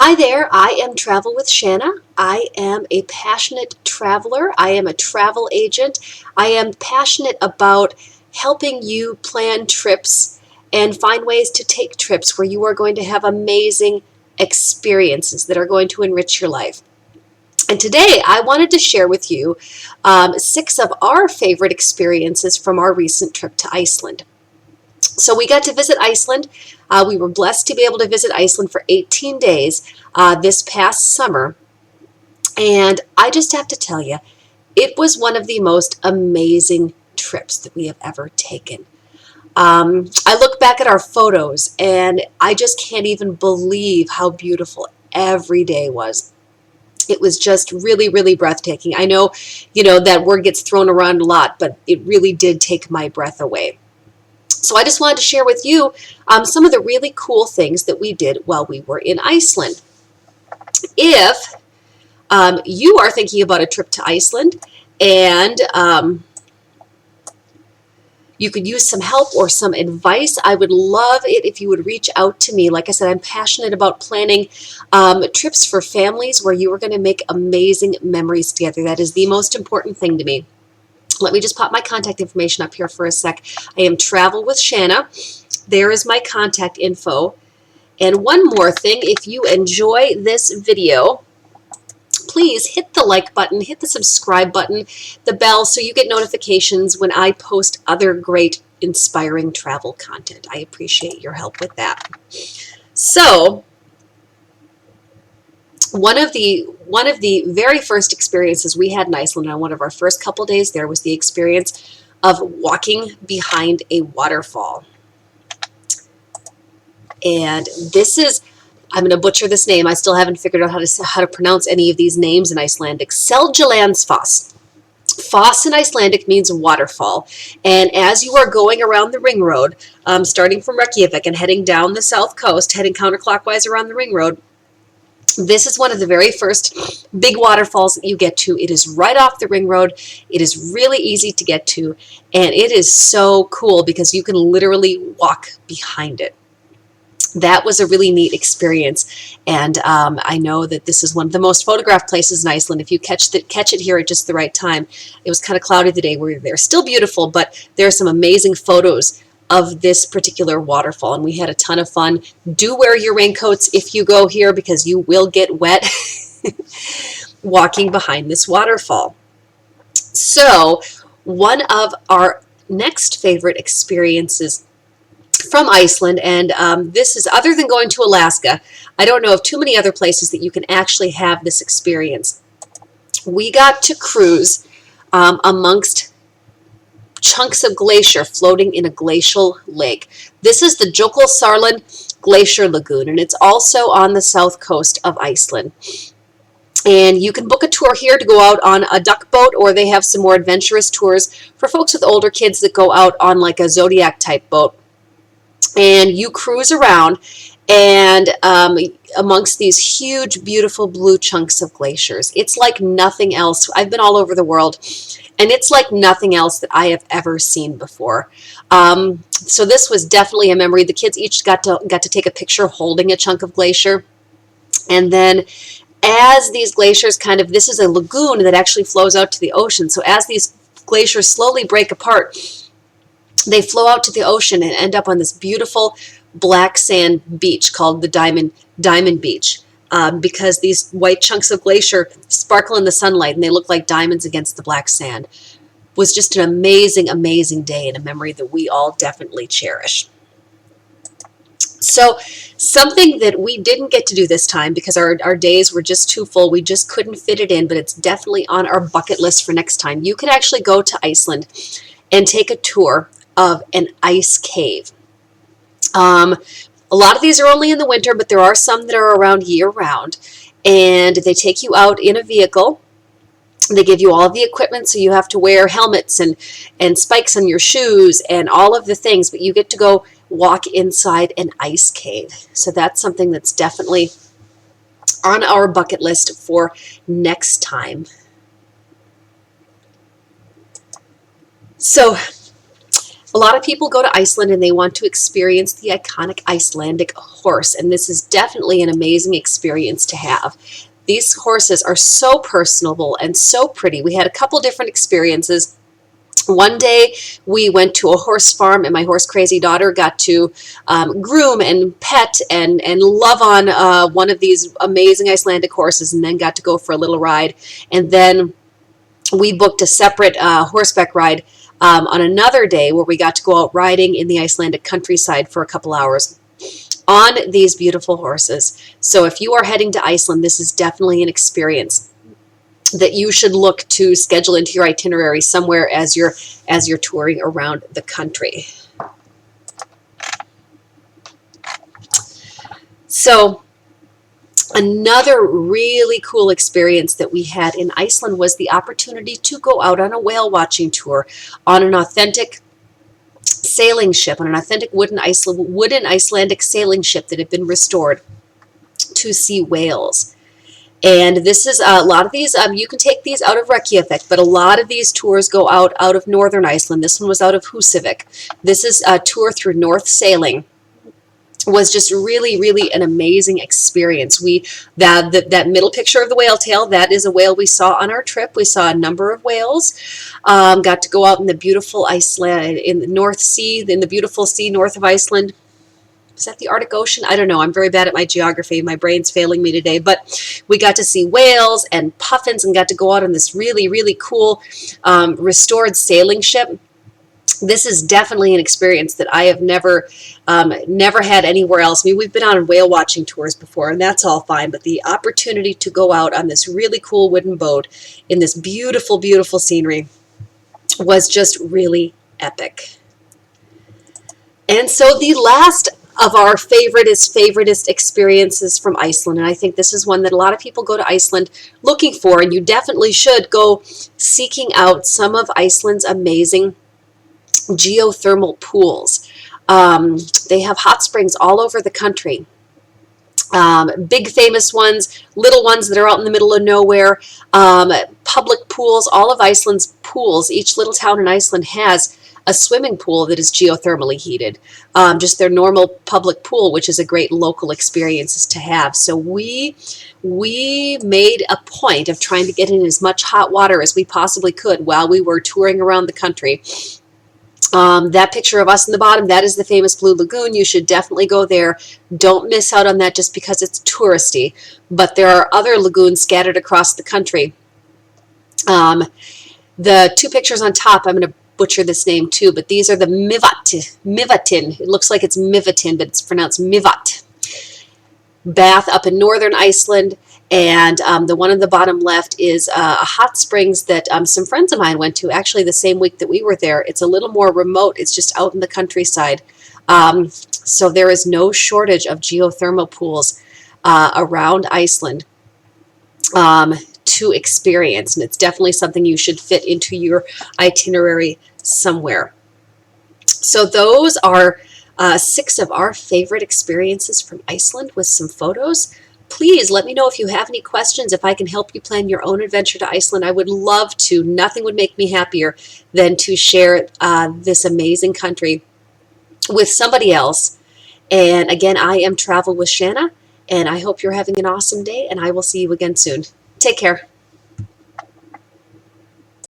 Hi there, I am Travel with Shanna. I am a passionate traveler. I am a travel agent. I am passionate about helping you plan trips and find ways to take trips where you are going to have amazing experiences that are going to enrich your life. And today I wanted to share with you 6 of our favorite experiences from our recent trip to Iceland. So we got to visit Iceland. We were blessed to be able to visit Iceland for 18 days this past summer. And I just have to tell you, it was one of the most amazing trips that we have ever taken. I look back at our photos and I just can't even believe how beautiful every day was. It was just really, really breathtaking. I know, that word gets thrown around a lot, but it really did take my breath away. So I just wanted to share with you some of the really cool things that we did while we were in Iceland. If you are thinking about a trip to Iceland and you could use some help or some advice, I would love it if you would reach out to me. Like I said, I'm passionate about planning trips for families where you are going to make amazing memories together. That is the most important thing to me. Let me just pop my contact information up here for a sec. I am Travel with Shanna. There is my contact info. And one more thing, if you enjoy this video, please hit the like button, hit the subscribe button, the bell, so you get notifications when I post other great, inspiring travel content. I appreciate your help with that. So, one of the very first experiences we had in Iceland on one of our first couple days there was the experience of walking behind a waterfall. And this is, I'm going to butcher this name. I still haven't figured out how to pronounce any of these names in Icelandic. Seljalandsfoss. Foss in Icelandic means waterfall. And as you are going around the ring road, starting from Reykjavik and heading down the south coast, heading counterclockwise around the ring road, this is one of the very first big waterfalls that you get to. It is right off the ring road. It is really easy to get to, and it is so cool because you can literally walk behind it. That was a really neat experience, and I know that this is one of the most photographed places in Iceland. If you catch it here at just the right time. It was kind of cloudy the day we were there. Still beautiful, but there are some amazing photos of this particular waterfall, and we had a ton of fun. Do wear your raincoats if you go here because you will get wet walking behind this waterfall. So one of our next favorite experiences from Iceland, and this is, other than going to Alaska, I don't know of too many other places that you can actually have this experience. We got to cruise amongst chunks of glacier floating in a glacial lake. This is the Jökulsárlón Glacier Lagoon, and it's also on the south coast of Iceland. And you can book a tour here to go out on a duck boat, or they have some more adventurous tours for folks with older kids that go out on like a Zodiac type boat. And you cruise around and amongst these huge, beautiful blue chunks of glaciers. It's like nothing else. I've been all over the world, and it's like nothing else that I have ever seen before. So this was definitely a memory. The kids each got to take a picture holding a chunk of glacier. And then as these glaciers this is a lagoon that actually flows out to the ocean. So as these glaciers slowly break apart, they flow out to the ocean and end up on this beautiful black sand beach called the Diamond Beach, because these white chunks of glacier sparkle in the sunlight and they look like diamonds against the black sand. It was just an amazing, amazing day and a memory that we all definitely cherish. So something that we didn't get to do this time because our days were just too full, we just couldn't fit it in, but it's definitely on our bucket list for next time. You can actually go to Iceland and take a tour of an ice cave. A lot of these are only in the winter, but there are some that are around year-round, and they take you out in a vehicle. They give you all the equipment, so you have to wear helmets and spikes on your shoes and all of the things, but you get to go walk inside an ice cave. So that's something that's definitely on our bucket list for next time. So A lot of people go to Iceland and they want to experience the iconic Icelandic horse, and this is definitely an amazing experience to have. These horses are so personable and so pretty. We had a couple different experiences. One day we went to a horse farm and my horse crazy daughter got to groom and pet and love on one of these amazing Icelandic horses, and then got to go for a little ride. And then we booked a separate horseback ride on another day where we got to go out riding in the Icelandic countryside for a couple hours on these beautiful horses. So if you are heading to Iceland, this is definitely an experience that you should look to schedule into your itinerary somewhere as you're touring around the country. So another really cool experience that we had in Iceland was the opportunity to go out on a whale watching tour on an authentic sailing ship, on an authentic wooden Icelandic sailing ship that had been restored to see whales. And this is a lot of these, you can take these out of Reykjavik, but a lot of these tours go out of northern Iceland. This one was out of Húsavík. This is a tour through North Sailing. Was just really, really an amazing experience. That middle picture of the whale tail, that is a whale we saw on our trip. We saw a number of whales. Got to go out in the beautiful Iceland, in the North Sea, in the beautiful sea north of Iceland. Is that the Arctic Ocean? I don't know. I'm very bad at my geography. My brain's failing me today. But we got to see whales and puffins and got to go out on this really, really cool restored sailing ship. This is definitely an experience that I have never had anywhere else. I mean, we've been on whale watching tours before, and that's all fine. But the opportunity to go out on this really cool wooden boat in this beautiful, beautiful scenery was just really epic. And so the last of our favoritist experiences from Iceland, and I think this is one that a lot of people go to Iceland looking for, and you definitely should go seeking out some of Iceland's amazing geothermal pools. They have hot springs all over the country. Big famous ones, little ones that are out in the middle of nowhere, public pools, all of Iceland's pools. Each little town in Iceland has a swimming pool that is geothermally heated. Just their normal public pool, which is a great local experience to have. So we made a point of trying to get in as much hot water as we possibly could while we were touring around the country. That picture of us in the bottom, that is the famous Blue Lagoon. You should definitely go there. Don't miss out on that just because it's touristy. But there are other lagoons scattered across the country. The two pictures on top, I'm going to butcher this name too, but these are the Mivatin. It looks like it's Mivatin, but it's pronounced Mivat. Bath up in northern Iceland. And the one on the bottom left is a hot springs that some friends of mine went to actually the same week that we were there. It's a little more remote. It's just out in the countryside. So there is no shortage of geothermal pools around Iceland to experience. And it's definitely something you should fit into your itinerary somewhere. So those are 6 of our favorite experiences from Iceland with some photos. Please let me know if you have any questions, if I can help you plan your own adventure to Iceland. I would love to. Nothing would make me happier than to share this amazing country with somebody else. And again, I am Travel with Shanna, and I hope you're having an awesome day, and I will see you again soon. Take care.